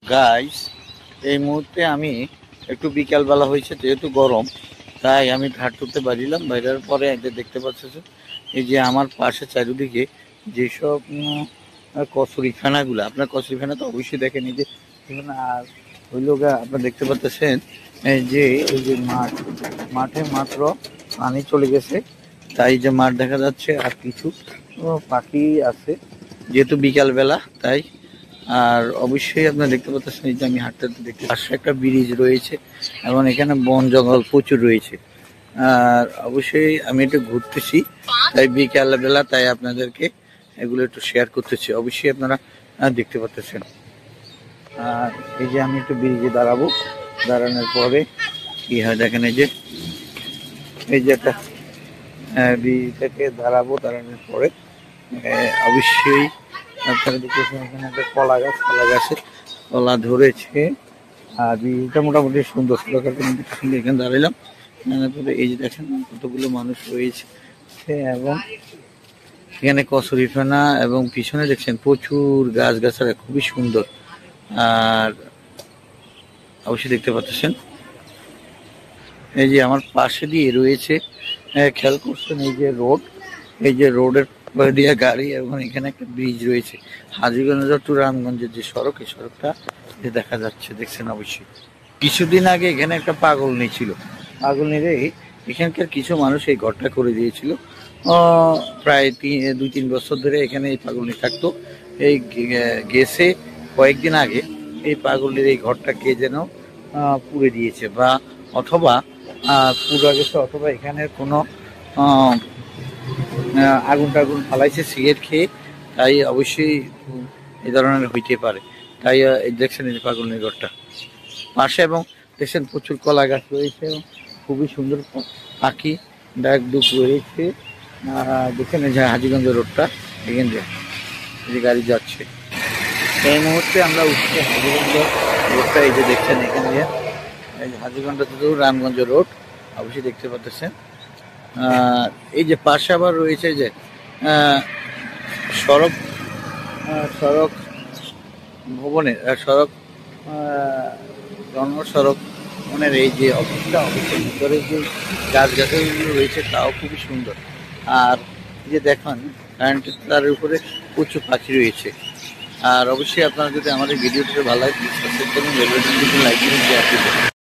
Guys, এই মুহূর্তে আমি একটু বিকালবেলা হয়েছে, যেহেতু গরম, তাই আমি ধার তুলতে বাড়িলাম। বাইরের পরে দেখতে পাচ্ছেন এই যে আমার পাশে চারিদিকে যেসব কচুরিখানাগুলো, আপনার কচুরিখানা তো অবশ্যই দেখেন। এই যে আর ওই লোক আপনার দেখতে পাচ্ছেন এই যে মাঠে মাত্র পানি চলে গেছে, তাই যে মাঠ দেখা যাচ্ছে আর কিছু পাখি আছে, যেহেতু বিকালবেলা তাই। আর অবশ্যই আপনারা দেখতে পাচ্ছেন এই যে আমি হাঁটতে দেখতে পাশে একটা ব্রিজ রয়েছে এবং এখানে বন জঙ্গল প্রচুর রয়েছে। আর অবশ্যই আমি একটু ঘুরতেছি, তাই বিকাল বেলা, তাই আপনাদেরকে এগুলো একটু শেয়ার করতেছি। অবশ্যই আপনারা দেখতে পাচ্ছেন। আর এই যে আমি একটু ব্রিজে দাঁড়াবো, দাঁড়ানোর পরে কি হয় দেখেন, এই যে একটা ব্রিজ থেকে দাঁড়াবো, দাঁড়ানোর পরে অবশ্যই আপনারা দেখতেছেন এখানে একটা কলা গাছে কলা ধরেছে। আর ব্রিজটা মোটামুটি সুন্দর সুন্দর এখানে দাঁড়ালাম। এই যে দেখেন কতগুলো মানুষ রয়েছে এবং এখানে কচুরিপানা এবং পিছনে দেখছেন প্রচুর গাছগাছালা, খুবই সুন্দর। আর অবশ্যই দেখতে পাচ্ছেন এই যে আমার পাশে দিয়ে রয়েছে, খেয়াল করছেন এই যে রোড, এই যে রোডের দিয়ে গাড়ি এবং এখানে একটা ব্রিজ রয়েছে। হাজীগঞ্জ টু রামগঞ্জের যে সড়ক, এই সড়কটা দেখা যাচ্ছে, দেখছেন। অবশ্যই কিছুদিন আগে এখানে একটা পাগল ছিল, পাগল নিয়ে এখানকার কিছু মানুষ এই ঘরটা করে দিয়েছিল। প্রায় 2-3 বছর ধরে এখানে এই পাগলনি থাকতো। এই গেছে কয়েকদিন আগে এই পাগলনির এই ঘরটা কে যেন পুড়ে দিয়েছে, বা অথবা পুড়ে গেছে, অথবা এখানে কোনো আগুন টাগুন ফালাইছে সিগারেট খেয়ে, তাই অবশ্যই এই ধরনের হইতে পারে। তাই দেখছেন এই পাগলনির ঘরটা পাশে, এবং দেখছেন প্রচুর কলা গাছ রয়েছে এবং খুবই সুন্দর পাখি ডাক ডুক রয়েছে। দেখেন এই যে হাজীগঞ্জ রোডটা, এখান দিয়ে এই যে গাড়ি যাচ্ছে। এই মুহূর্তে আমরা উঠছি হাজীগঞ্জ রোডটা, এই যে দেখছেন এখান দিয়ে এই যে হাজীগঞ্জ টু রামগঞ্জ রোড, অবশ্যই দেখতে পাচ্ছেন। এই যে পাশে আবার রয়েছে যে সড়ক সড়ক ভবনের সড়ক জনসড়ক মনের এই যে অফিসটা, অফিসের ভিতরে যে গাছগাছালিগুলো রয়েছে তাও খুবই সুন্দর। আর এই যে দেখেন কারেন্টের তারের উপরে প্রচুর পাখি রয়েছে। আর অবশ্যই আপনারা যদি আমাদের ভিডিওটিতে ভালো লাগে, সাবস্ক্রাইব করুন, লাইক করুন, শেয়ার করুন।